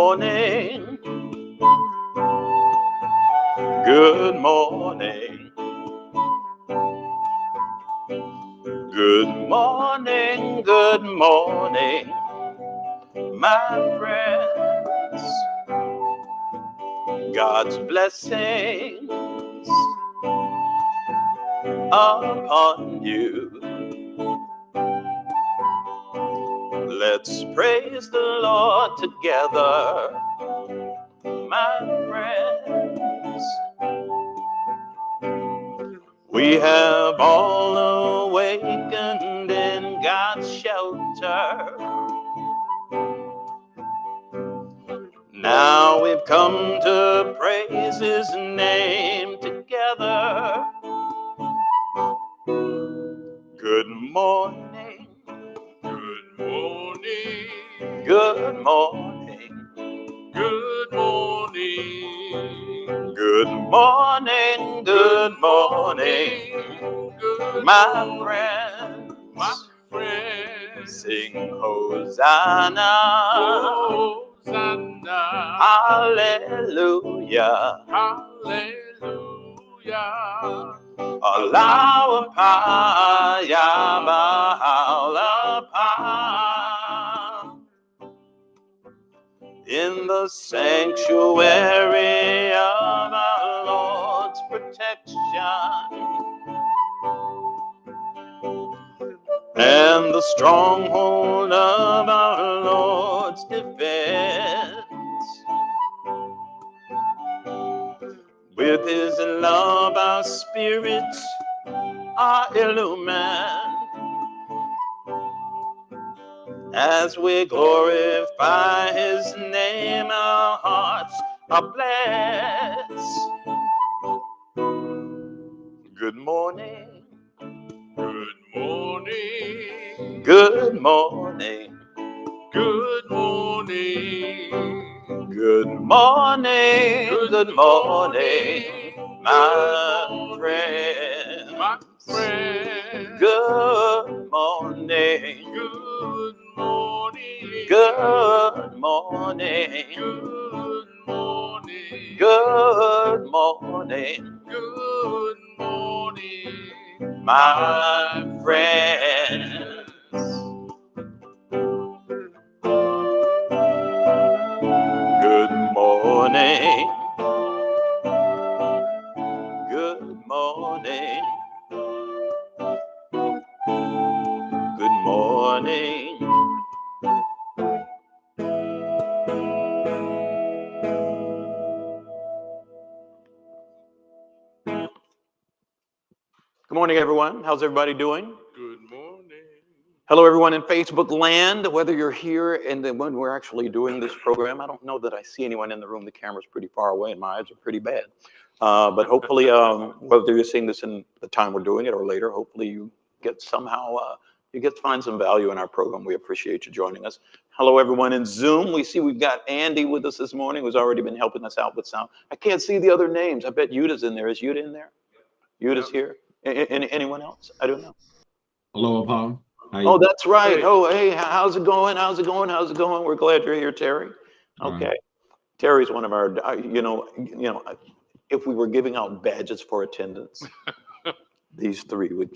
morning. Good morning. Good morning. Good morning, my friends. God's blessings upon you. Let's praise the Lord together, my friends. We have all awakened in God's shelter. Now we've come to praise His name together. Good morning. Good morning. Good morning. Good morning. Good morning. Good morning, Good my morning, friends. my friends. Sing Hosanna. Hosanna. Hallelujah. Hallelujah. Allow upon in the sanctuary of our Lord's protection and the stronghold of our Lord's defense. With His love, our spirits are illumined as we glorify His name. Our hearts are blessed. Good morning. Good morning. Good morning. Good morning. Good morning. Good morning, my friends. My friends. Good morning. Good morning. Good morning. Good morning. Good morning, Good morning, my friends. Good morning. Good morning. Good morning. Good morning, everyone. How's everybody doing? Good morning. Hello, everyone in Facebook land, whether you're here and when we're actually doing this program. I don't know that I see anyone in the room. The camera's pretty far away and my eyes are pretty bad. But hopefully, whether you're seeing this in the time we're doing it or later, hopefully you get somehow, you get to find some value in our program. We appreciate you joining us. Hello, everyone in Zoom. We see we've got Andy with us this morning, who's already been helping us out with sound. I can't see the other names. I bet Yuda's in there. Is Yuda in there? Yuda's here. Anyone else? I don't know. Hello, Paul. Hi. Oh, that's right. Hey. Oh, hey, how's it going? How's it going? How's it going? We're glad you're here, Terry. Okay. Terry's one of our, if we were giving out badges for attendance, these three would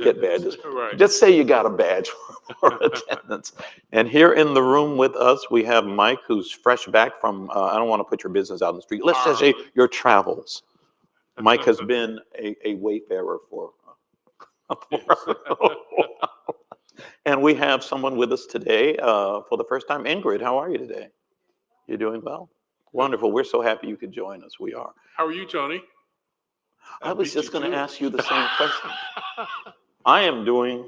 get badges. Right. Just say you got a badge for attendance. And here in the room with us, we have Mike, who's fresh back from, I don't want to put your business out in the street. Let's just say your travels. Mike has been a wayfarer for and we have someone with us today for the first time. Ingrid, how are you today? You're doing well? Wonderful. We're so happy you could join us. We are. How are you, Tony? I was just going to ask you the same question. I'm doing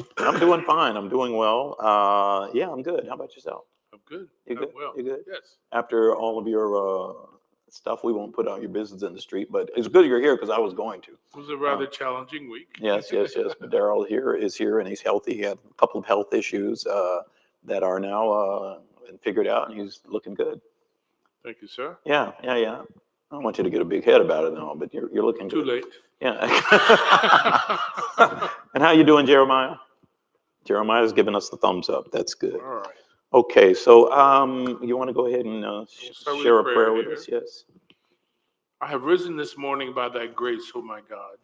fine. I'm doing well. Yeah, I'm good. How about yourself? I'm good. You good? Well, You good? yes. After all of your stuff, we won't put out your business in the street, but it's good you're here because I was going to. It was a rather challenging week. Yes. But Darryl is here and he's healthy. He had a couple of health issues that are now figured out, and he's looking good. Thank you, sir. Yeah. I don't want you to get a big head about it now, but you're looking Too good. late. Yeah. And how you doing, Jeremiah? Jeremiah's giving us the thumbs up. That's good. All right. Okay, so you want to go ahead and We'll start with share a a prayer prayer with here. us? Yes. I have risen this morning by thy grace, O my God,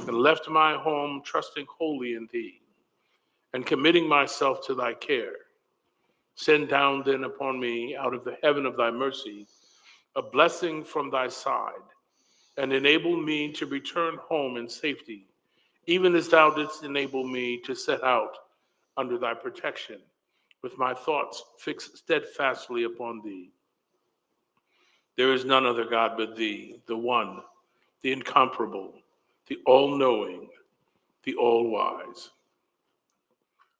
and left my home trusting wholly in thee, and committing myself to thy care. Send down then upon me out of the heaven of thy mercy a blessing from thy side, and enable me to return home in safety, even as thou didst enable me to set out under thy protection, with my thoughts fixed steadfastly upon thee. There is none other God but thee, the one, the incomparable, the all-knowing, the all-wise.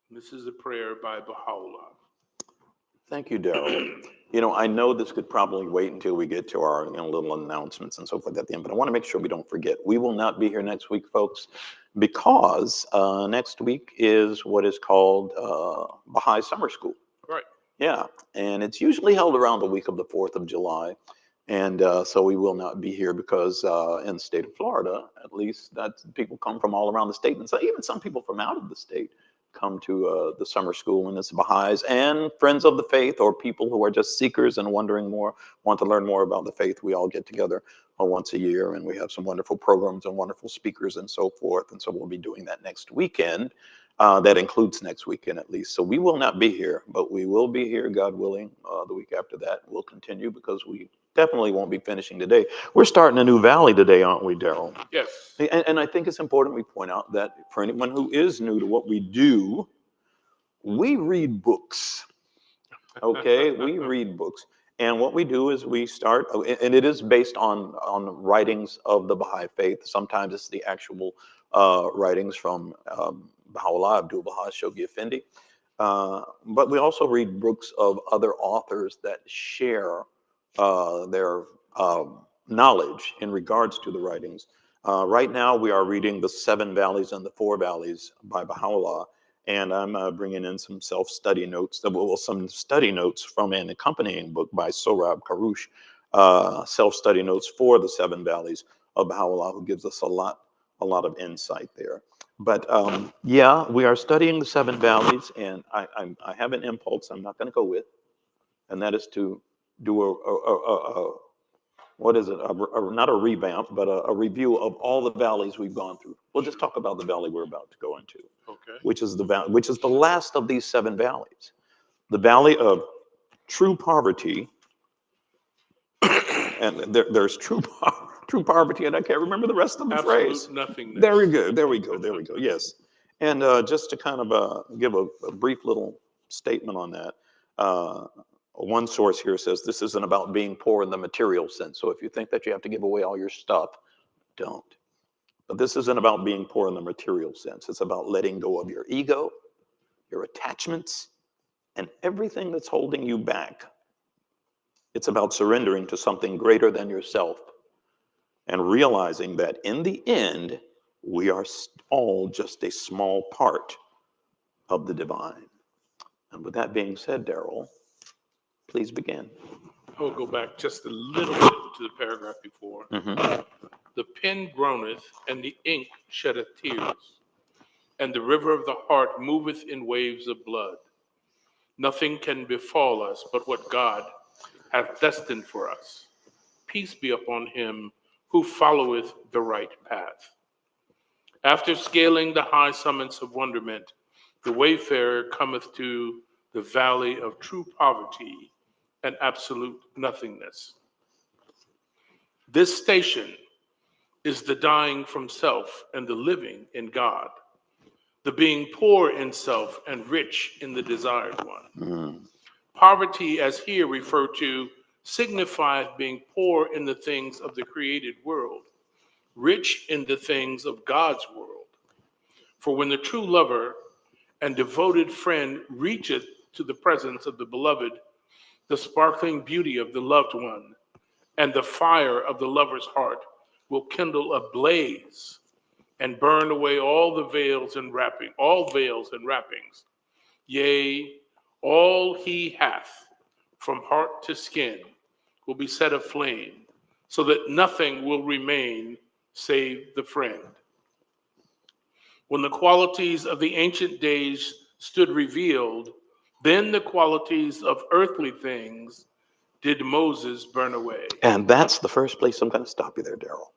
This is a prayer by Baha'u'llah. Thank you, Daryl. You know, I know this could probably wait until we get to our little announcements and so forth at the end, but I want to make sure we don't forget. We will not be here next week, folks, because next week is what is called Baha'i Summer School. Right. Yeah, and it's usually held around the week of the 4th of July. And so we will not be here because in the state of Florida, at least, that people come from all around the state. And so even some people from out of the state come to the summer school, and it's Baha'is and friends of the faith, or people who are just seekers and wondering more, want to learn more about the faith. We all get together once a year, and we have some wonderful programs and wonderful speakers and so forth. And so we'll be doing that next weekend. That includes next weekend at least. So we will not be here, but we will be here, God willing, the week after that. We'll continue because we definitely won't be finishing today. We're starting a new valley today, aren't we, Daryl? Yes. And I think it's important we point out that for anyone who is new to what we do, we read books. Okay, we read books. And what we do is we start, and it is based on writings of the Baha'i faith. Sometimes it's the actual writings from Baha'u'llah, Abdul-Baha, Shoghi Effendi. But we also read books of other authors that share their knowledge in regards to the writings. Right now, we are reading The Seven Valleys and the Four Valleys by Baha'u'llah, and I'm bringing in some self-study notes, some study notes from an accompanying book by Sohrab Karouche, self-study notes for the Seven Valleys of Baha'u'llah, who gives us a lot of insight there. But yeah, we are studying the Seven Valleys, and I have an impulse I'm not going to go with, and that is to do what is it? Not a revamp, but a review of all the valleys we've gone through. We'll just talk about the valley we're about to go into, Okay. which is the last of these seven valleys, the valley of true poverty. And there's true poverty, and I can't remember the rest of the phrase. Absolute nothingness. There we go. Yes, and just to kind of give a brief little statement on that. One source here says this isn't about being poor in the material sense. So if you think that you have to give away all your stuff, don't. But this isn't about being poor in the material sense. It's about letting go of your ego, your attachments, and everything that's holding you back. It's about surrendering to something greater than yourself and realizing that in the end, we are all just a small part of the divine. And with that being said, Daryl, please begin. I will go back just a little bit to the paragraph before. Mm-hmm. The pen groaneth, and the ink sheddeth tears, and the river of the heart moveth in waves of blood. Nothing can befall us but what God hath destined for us. Peace be upon him who followeth the right path. After scaling the high summits of wonderment, the wayfarer cometh to the valley of true poverty and absolute nothingness. This station is the dying from self and the living in God, the being poor in self and rich in the desired one. Mm-hmm. Poverty, as here referred to, signifieth being poor in the things of the created world, rich in the things of God's world. For when the true lover and devoted friend reacheth to the presence of the beloved, the sparkling beauty of the loved one and the fire of the lover's heart will kindle a blaze and burn away all veils and wrappings. Yea, all he hath, from heart to skin, will be set aflame, so that nothing will remain save the friend. When the qualities of the ancient days stood revealed, Then the qualities of earthly things did Moses burn away. And that's the first place I'm going to stop you there, Daryl.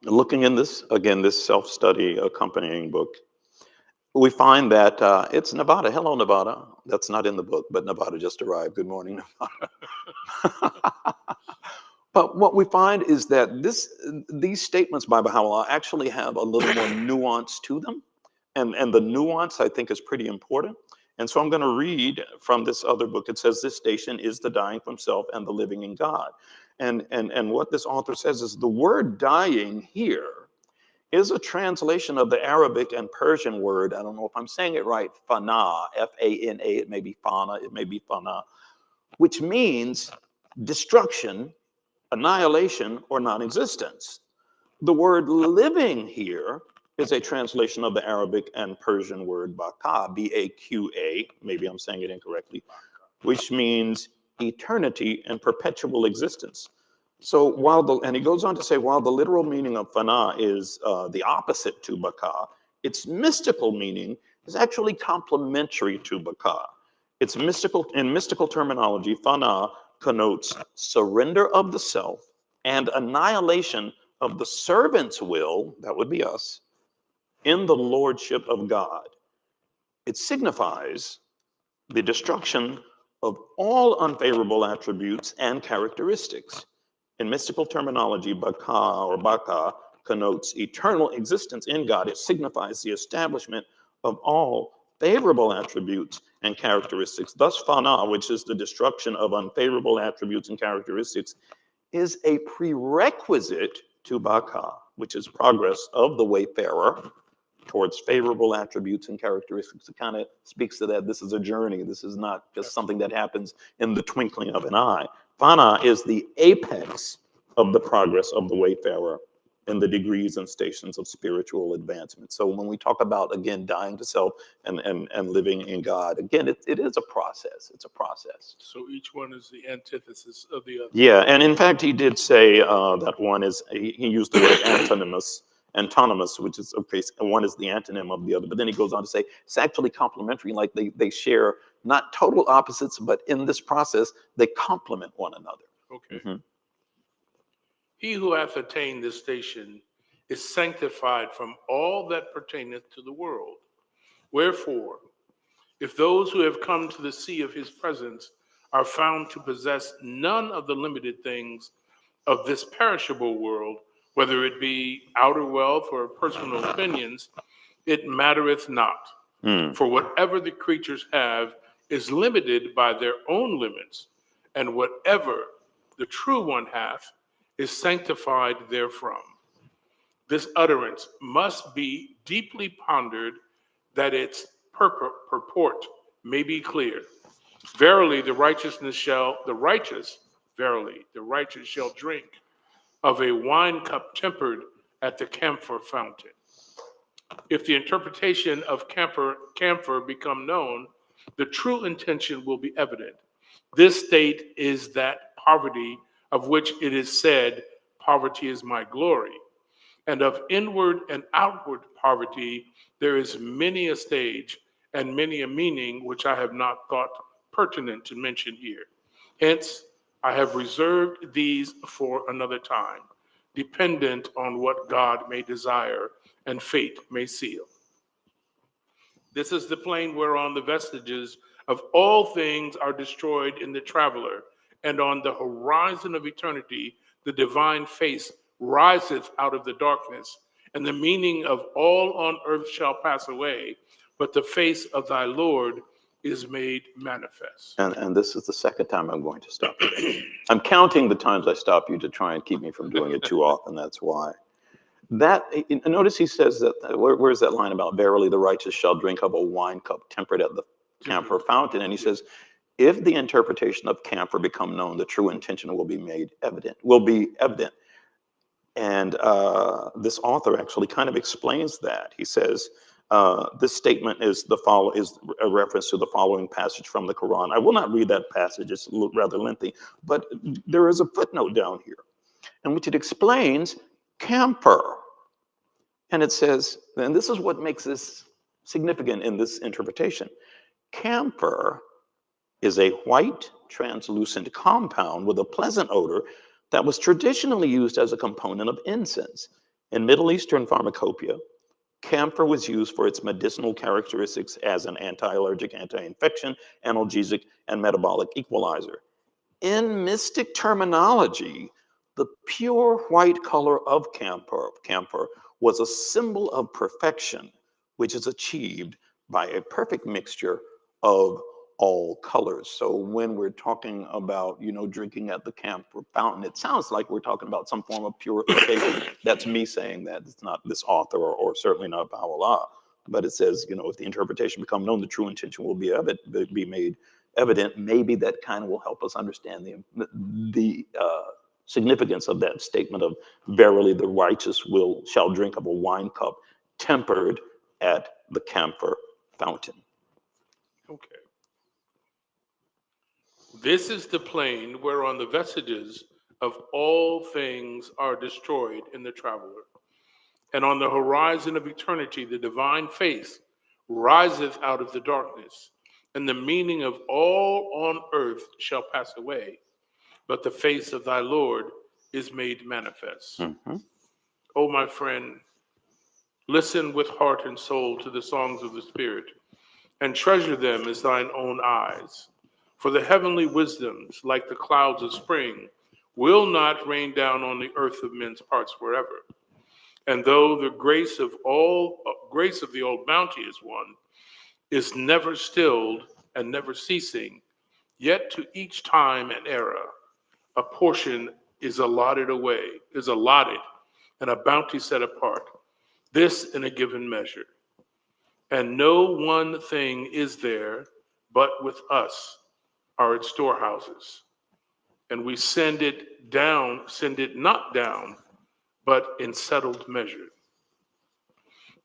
Looking in this, again, this self-study accompanying book, we find that it's Nevada. Hello, Nevada. That's not in the book, but Nevada just arrived. Good morning, Nevada. But what we find is that these statements by Baha'u'llah actually have a little more nuance to them. And the nuance, I think, is pretty important. And so I'm going to read from this other book. It says, this station is the dying from self and the living in God. And what this author says is the word dying here is a translation of the Arabic and Persian word. I don't know if I'm saying it right, fana, F-A-N-A. It may be fana, it may be fana, which means destruction, annihilation, or non-existence. The word living here is a translation of the Arabic and Persian word baqa, B-A-Q-A, maybe I'm saying it incorrectly, which means eternity and perpetual existence. So and he goes on to say, while the literal meaning of fana is the opposite to baqa, its mystical meaning is actually complementary to baqa. It's mystical, in mystical terminology, fana connotes surrender of the self and annihilation of the servant's will, that would be us, in the lordship of God. It signifies the destruction of all unfavorable attributes and characteristics. In mystical terminology, baqa or baka connotes eternal existence in God. It signifies the establishment of all favorable attributes and characteristics. Thus, fana, which is the destruction of unfavorable attributes and characteristics, is a prerequisite to baka, which is progress of the wayfarer towards favorable attributes and characteristics. It kind of speaks to that. This is a journey. This is not just something that happens in the twinkling of an eye. Fana is the apex of the progress of the wayfarer in the degrees and stations of spiritual advancement. So when we talk about, again, dying to self and living in God, again, it is a process. It's a process. So each one is the antithesis of the other. Yeah, and in fact, he did say that one is, he used the word antonymous, which is, okay, one is the antonym of the other. But then he goes on to say it's actually complementary, like they share not total opposites, but in this process, they complement one another. Okay. Mm-hmm. He who hath attained this station is sanctified from all that pertaineth to the world. Wherefore, if those who have come to the sea of his presence are found to possess none of the limited things of this perishable world, whether it be outer wealth or personal opinions, it mattereth not. For whatever the creatures have is limited by their own limits, and whatever the true one hath is sanctified therefrom. This utterance must be deeply pondered, that its purport may be clear. Verily, the righteous shall drink of a wine cup tempered at the camphor fountain. If the interpretation of camphor become known, the true intention will be evident. This state is that poverty of which it is said, poverty is my glory. And of inward and outward poverty, there is many a stage and many a meaning which I have not thought pertinent to mention here. Hence, I have reserved these for another time, dependent on what God may desire and fate may seal. This is the plain whereon the vestiges of all things are destroyed in the traveler, and on the horizon of eternity, the divine face riseth out of the darkness, and the meaning of all on earth shall pass away, but the face of thy Lord is made manifest. And this is the second time I'm going to stop you. I'm counting the times I stop you to try and keep me from doing it too often. That's why. Notice he says that, where's that line about, verily the righteous shall drink of a wine cup tempered at the camphor fountain? And he says, if the interpretation of camphor become known, the true intention will be evident. And this author actually kind of explains that. He says, this statement is a reference to the following passage from the Quran. I will not read that passage, it's rather lengthy, but there is a footnote down here in which it explains camphor. And it says, and this is what makes this significant in this interpretation. Camphor is a white, translucent compound with a pleasant odor that was traditionally used as a component of incense. In Middle Eastern pharmacopoeia, camphor was used for its medicinal characteristics as an anti-allergic, anti-infection, analgesic, and metabolic equalizer. In mystic terminology, the pure white color of camphor was a symbol of perfection, which is achieved by a perfect mixture of all colors. So when we're talking about, drinking at the camphor fountain, it sounds like we're talking about some form of purification. That's me saying that. It's not this author or certainly not Baha'u'llah. But it says, if the interpretation become known, the true intention will be made evident. Maybe that kind of will help us understand the significance of that statement of verily the righteous shall drink of a wine cup tempered at the camphor fountain. Okay. This is the plain whereon the vestiges of all things are destroyed in the traveler. And on the horizon of eternity, the divine face riseth out of the darkness, and the meaning of all on earth shall pass away, but the face of thy Lord is made manifest. Mm-hmm. Oh, my friend, listen with heart and soul to the songs of the Spirit, and treasure them as thine own eyes. For the heavenly wisdoms, like the clouds of spring, will not rain down on the earth of men's parts forever. And though the grace of the old bounty is one, is never stilled and never ceasing, yet to each time and era a portion is allotted, and a bounty set apart, this in a given measure. And no one thing is there, but with us are its storehouses. And we send it not down, but in settled measure.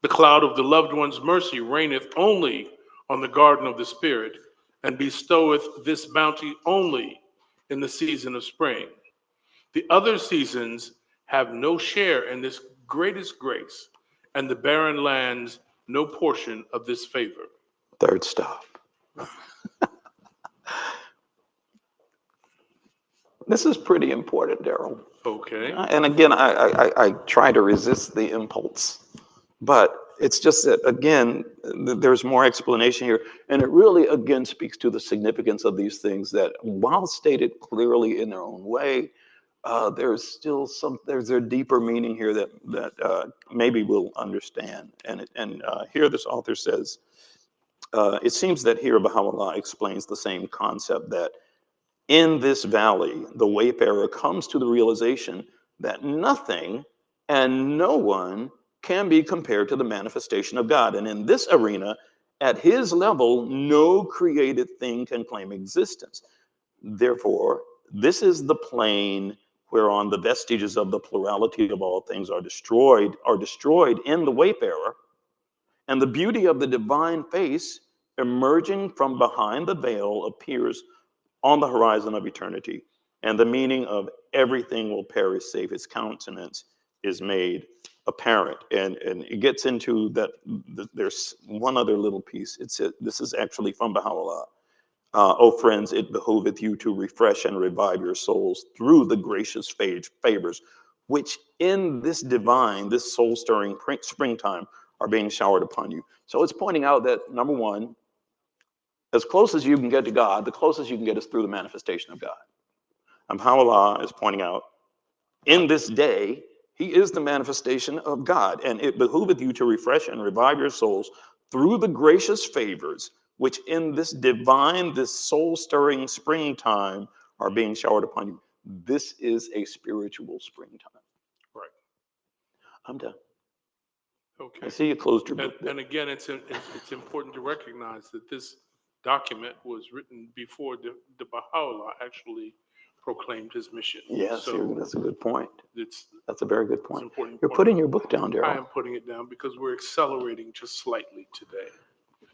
The cloud of the loved one's mercy reigneth only on the garden of the Spirit, and bestoweth this bounty only in the season of spring. The other seasons have no share in this greatest grace, and the barren lands no portion of this favor. Third stop. This is pretty important, Daryl. Okay. And again, I try to resist the impulse, but it's just that, again, there's more explanation here. And it really, again, speaks to the significance of these things that, while stated clearly in their own way, there's still there's a deeper meaning here that maybe we'll understand. And here this author says, it seems that here Baha'u'llah explains the same concept that in this valley, the wayfarer comes to the realization that nothing and no one can be compared to the manifestation of God. And in this arena, at his level, no created thing can claim existence. Therefore, this is the plane whereon the vestiges of the plurality of all things are destroyed in the wayfarer, and the beauty of the divine face emerging from behind the veil appears on the horizon of eternity, and the meaning of everything will perish save his countenance is made apparent. And it gets into that. There's one other little piece. This is actually from Baha'u'llah. O friends, it behoveth you to refresh and revive your souls through the gracious favors, which in this soul-stirring springtime are being showered upon you. So it's pointing out that, number one, as close as you can get to God, the closest you can get is through the manifestation of God. And Baha'u'llah is pointing out, in this day, he is the manifestation of God. And it behooveth you to refresh and revive your souls through the gracious favors, which in this soul-stirring springtime are being showered upon you. This is a spiritual springtime. Right. I'm done. Okay. I see you closed your book. And again, it's important to recognize that this document was written before the Baha'u'llah actually proclaimed his mission. Yes, so that's a good point. That's a very good point. Important You're putting your book down, Daryl. I am putting it down because we're accelerating just slightly today.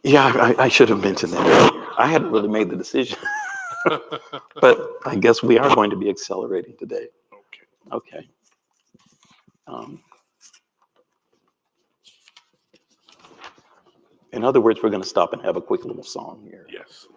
Yeah, I should have mentioned that earlier. I hadn't really made the decision. But I guess we are going to be accelerating today. Okay. In other words, we're going to stop and have a quick little song here. Yes.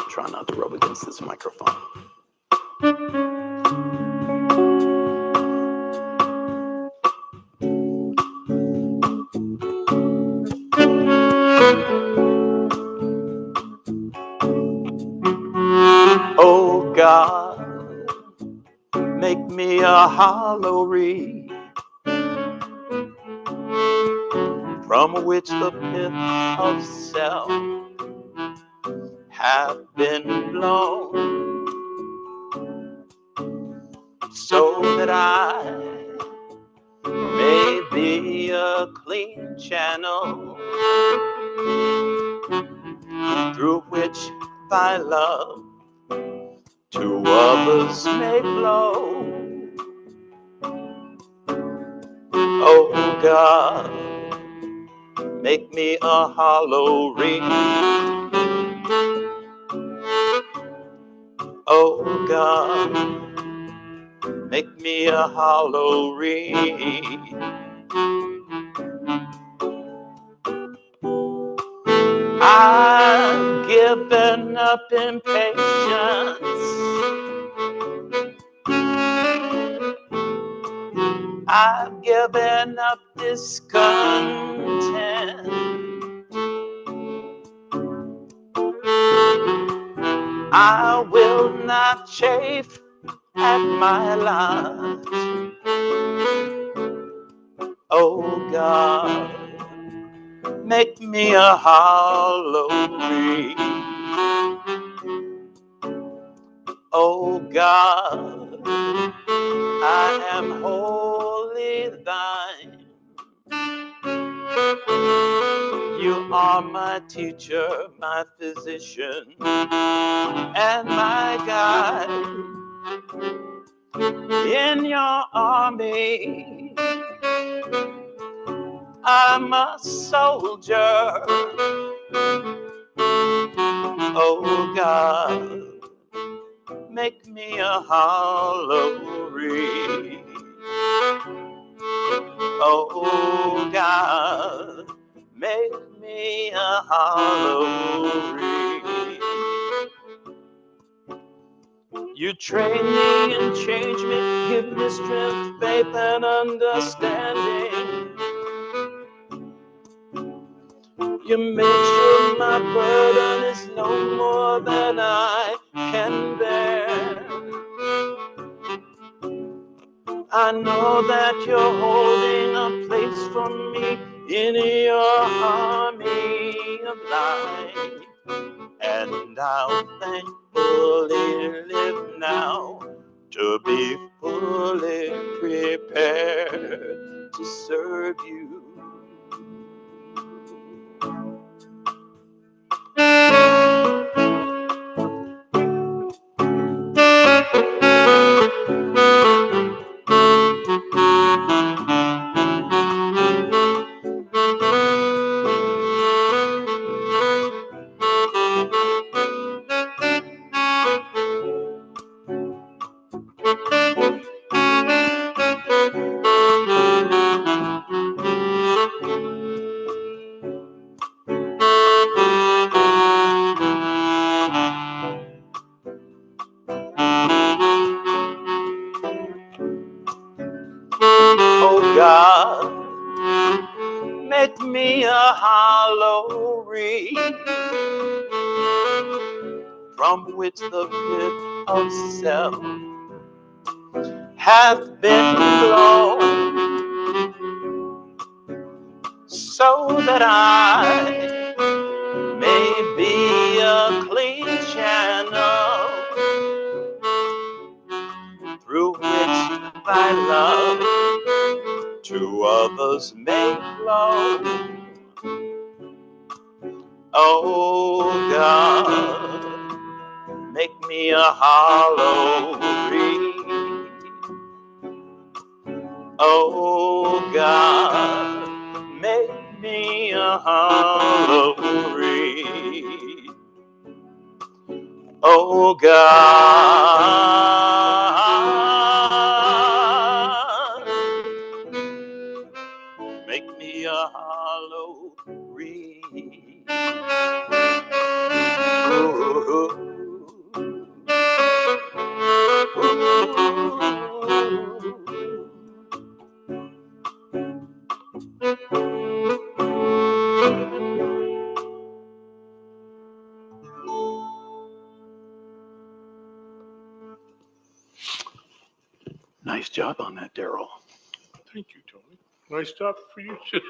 Try not to rub against this microphone. Oh God, make me a hollow reed from which the pith of self hath been blown, so that I may be a clean channel through which thy love to others may flow. Oh God, make me a hollow reed. Oh God, make me a hollow reed. I've given up impatience. I've given up discontent. I will not chafe at my lot. Oh God, make me a hollow reed. Oh God, I am wholly thine. You are my teacher, my physician, and my guide. In your army, I'm a soldier. Oh God, make me a hollow reed. Oh God, make me a hollow reed. You train me and change me, give me strength, faith, and understanding. You make sure my burden is no more than I can bear. I know that you're holding a place for me in your army of life. And I'll thankfully live now to be fully prepared to serve you. Oh God, make me a hollow reed from which the pith of self hath been blown, so that I may be a clean channel through which thy love to others may flow. Oh God, make me a hollow reed. Oh God, make me a hollow reed. Oh God, make me a hollow reed. Nice job on that, Daryl. Thank you, Tony. Nice job for you too.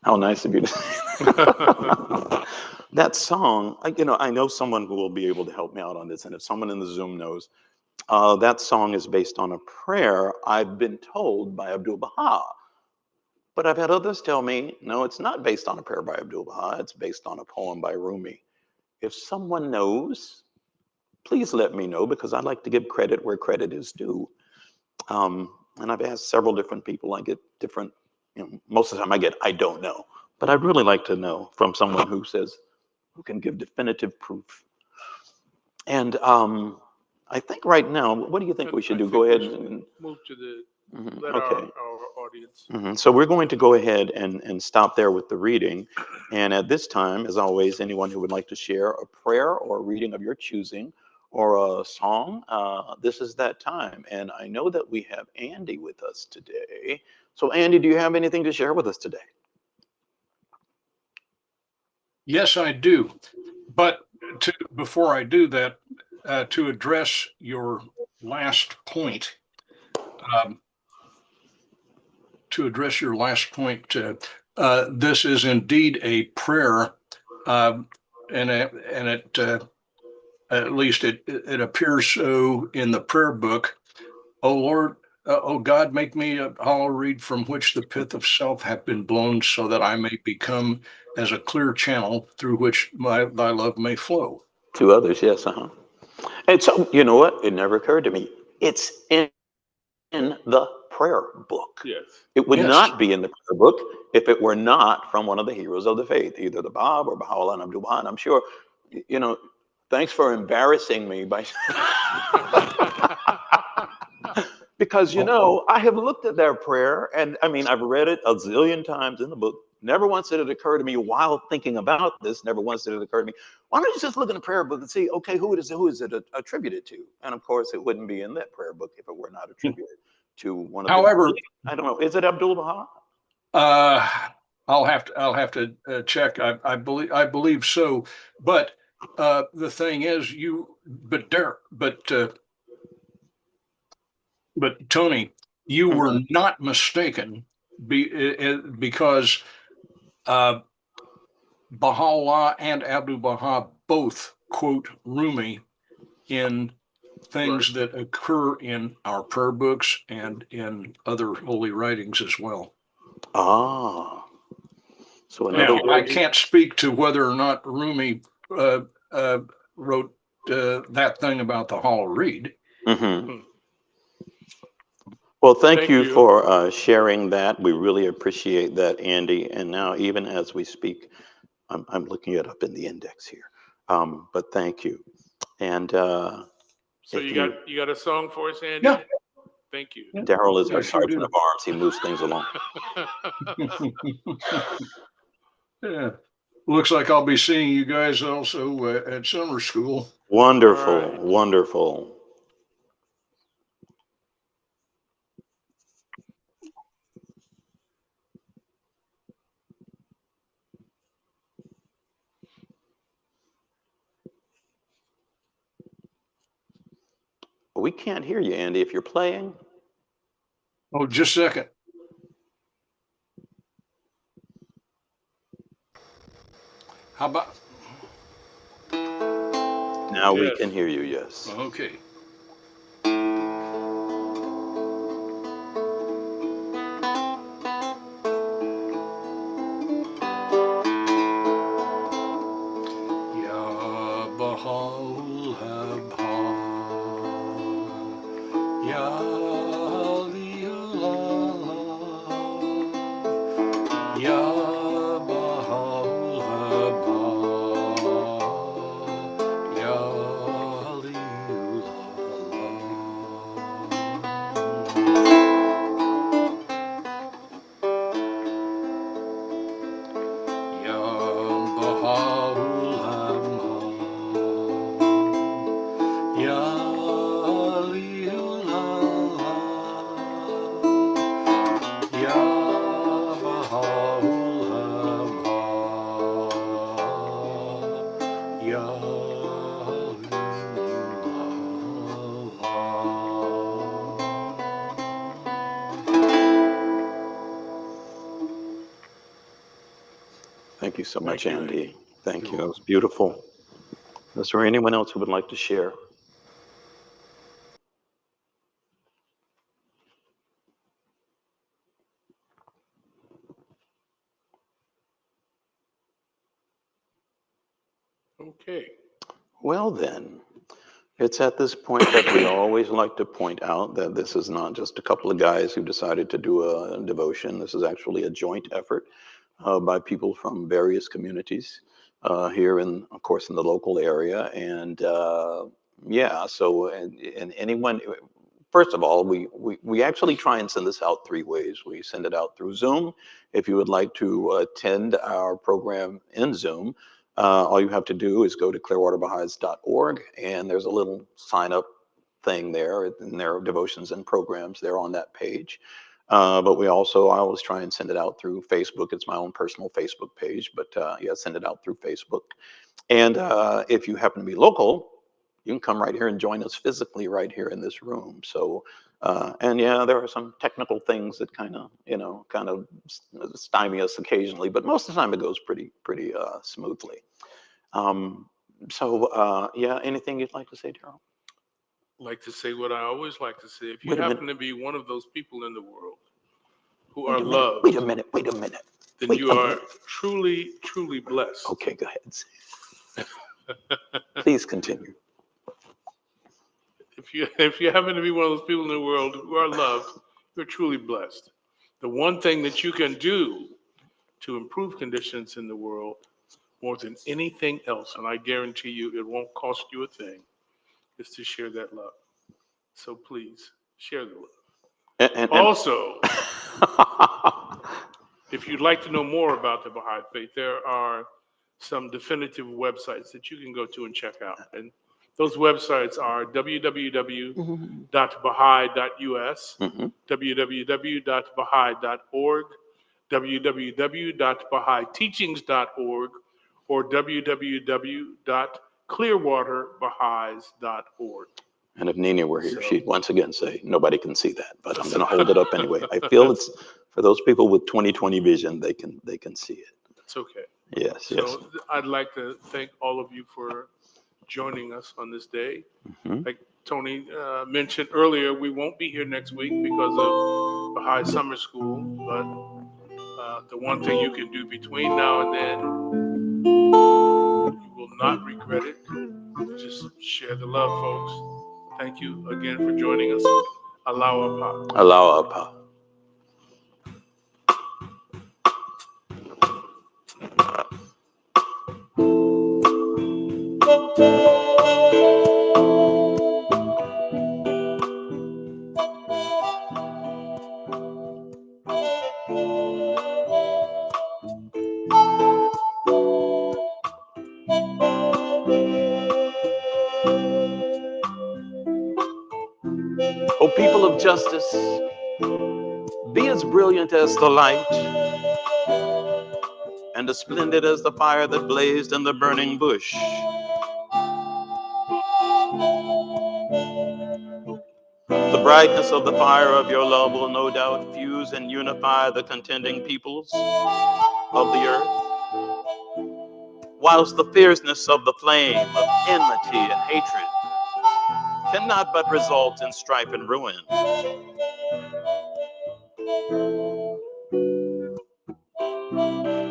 How nice of you to say that. That song, I know someone who will be able to help me out on this, and if someone in the Zoom knows, that song is based on a prayer I've been told by Abdul-Baha. But I've had others tell me, no, it's not based on a prayer by Abdul-Baha, it's based on a poem by Rumi. If someone knows, please let me know, because I like to give credit where credit is due. And I've asked several different people. I get different, most of the time I get, I don't know. But I'd really like to know from someone who can give definitive proof. And I think right now, what do you think we should do? Go ahead and move to the okay. our audience. So we're going to go ahead and stop there with the reading. And at this time, as always, anyone who would like to share a prayer or a reading of your choosing or a song, this is that time. And I know that we have Andy with us today. So Andy, do you have anything to share with us today? Yes, I do. But before I do that, to address your last point, this is indeed a prayer, and it at least it appears so in the prayer book. O Lord, O God, make me a hollow reed from which the pith of self hath been blown, so that I may become as a clear channel through which thy love may flow. To others, yes. And so, you know what? It never occurred to me. It's in the prayer book. Yes. It would Yes. not be in the prayer book if it were not from one of the heroes of the faith, either the Bab or Baha'u'llah and Abdul-Baha. And I'm sure, thanks for embarrassing me by because I have looked at their prayer, and I mean, I've read it a zillion times in the book. Never once did it occur to me while thinking about this. Never once did it occur to me, why don't you just look in the prayer book and see, okay, who is it attributed to? And of course, it wouldn't be in that prayer book if it were not attributed to one of However, I don't know. Is it Abdul-Baha? I'll have to check. I believe so. But the thing is, but Tony, you were not mistaken, because Baha'u'llah and Abdu'l-Baha both quote Rumi in things that occur in our prayer books and in other holy writings as well. Ah. So now, I can't speak to whether or not Rumi wrote that thing about the hollow reed. Mm-hmm. Well, thank you for sharing that. We really appreciate that, Andy. And now, even as we speak, I'm looking it up in the index here. But thank you. And so you got a song for us, Andy? Yeah. Thank you. Daryl is our sergeant of arms. He moves things along. Yeah. Looks like I'll be seeing you guys also at summer school. Wonderful, Right. wonderful. We can't hear you, Andy, if you're playing. Oh, just a second. How about? Now we can hear you, yes. Okay. Ya Baha'ul Habha, Ya Aliullah, Ya Baha'ul Habha, Ya Thank you so much, Thank you, Andy. Thank You're you. It was beautiful. Is there anyone else who would like to share? Okay. Well, then, it's at this point that we always like to point out that this is not just a couple of guys who decided to do a devotion. This is actually a joint effort by people from various communities here in, of course, in the local area. And yeah, so, and anyone, first of all, we actually try and send this out three ways. We send it out through Zoom. If you would like to attend our program in Zoom, all you have to do is go to clearwaterbahides.org, and there's a little sign up thing there, and there are devotions and programs there on that page. But I always try and send it out through Facebook. It's my own personal Facebook page, but yeah, send it out through Facebook. And if you happen to be local, you can come right here and join us physically right here in this room. So, and yeah, there are some technical things that kind of stymie us occasionally, but most of the time it goes pretty smoothly. Um, yeah, anything you'd like to say, Daryl? Like to say what I always like to say. If you Wait a minute. happen to be one of those people in the world who Wait are a minute. loved, Wait a minute. Wait a minute. then Wait you a are minute. truly, truly blessed. Okay, go ahead. Please continue. If you happen to be one of those people in the world who are loved, you're truly blessed. The one thing that you can do to improve conditions in the world more than anything else, and I guarantee you it won't cost you a thing, is to share that love. So please share the love. And Also, if you'd like to know more about the Baha'i Faith, there are some definitive websites that you can go to and check out. And those websites are www.baha'i.us, Mhm. www.baha'i.org, www.bahaiteachings.org, or www.clearwaterbaha'is.org. And if Nina were here, So- she'd once again say, nobody can see that, but I'm going to hold it up anyway. I feel it's for those people with 20/20 vision, they can see it. It's okay. Yes, yes. So I'd like to thank all of you for joining us on this day. Mhm. Like Tony mentioned earlier, we won't be here next week because of Baha'i Summer School, but the one thing you can do between now and then, you will not regret it. Just share the love, folks. Thank you again for joining us. Allahu Akbar. Allow up. O people of justice, be as brilliant as the light and as splendid as the fire that blazed in the burning bush. The brightness of the fire of your love will no doubt fuse and unify the contending peoples of the earth, whilst the fierceness of the flame of enmity and hatred cannot but result in strife and ruin.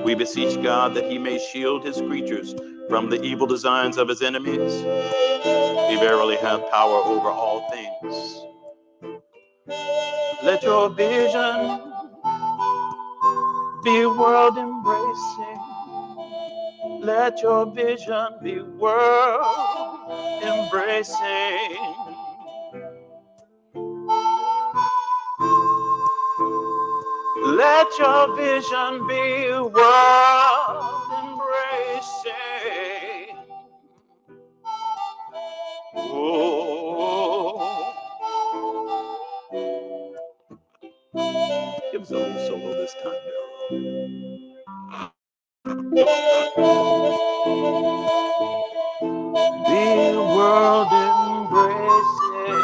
We beseech God that he may shield his creatures from the evil designs of his enemies. He verily hath power over all things. Let your vision be world embracing. Let your vision be world embracing. Let your vision be world embracing. Oh, give us a little solo this time, Daryl. Be world embracing.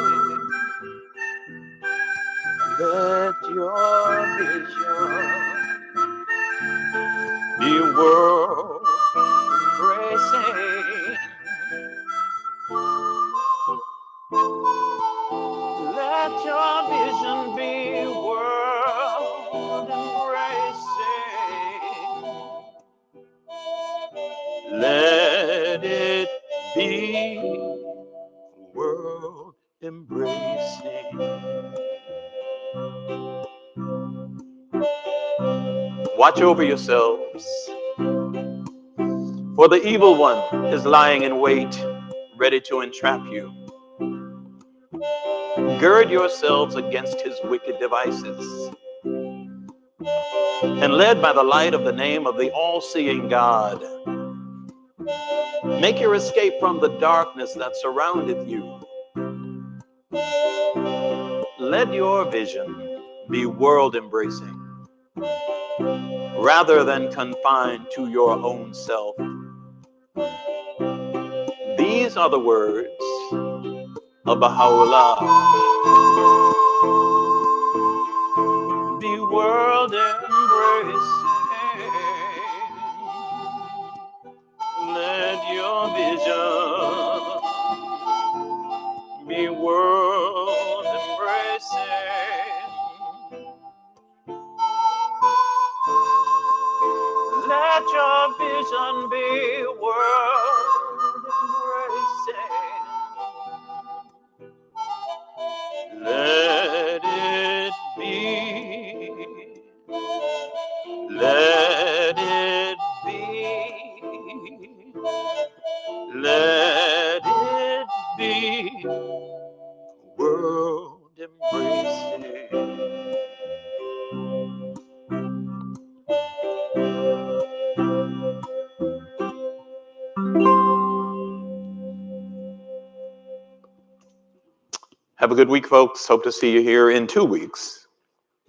Let your vision be world be world embracing. Watch over yourselves, for the evil one is lying in wait, ready to entrap you. Gird yourselves against his wicked devices, and led by the light of the name of the all-seeing God, make your escape from the darkness that surrounded you. Let your vision be world-embracing, rather than confined to your own self. These are the words of Baha'u'llah. Be world embracing. Let your vision be world embracing. Let your vision be world embracing. Let it be. Let it be. Let it be world embracing. Have a good week, folks. Hope to see you here in 2 weeks.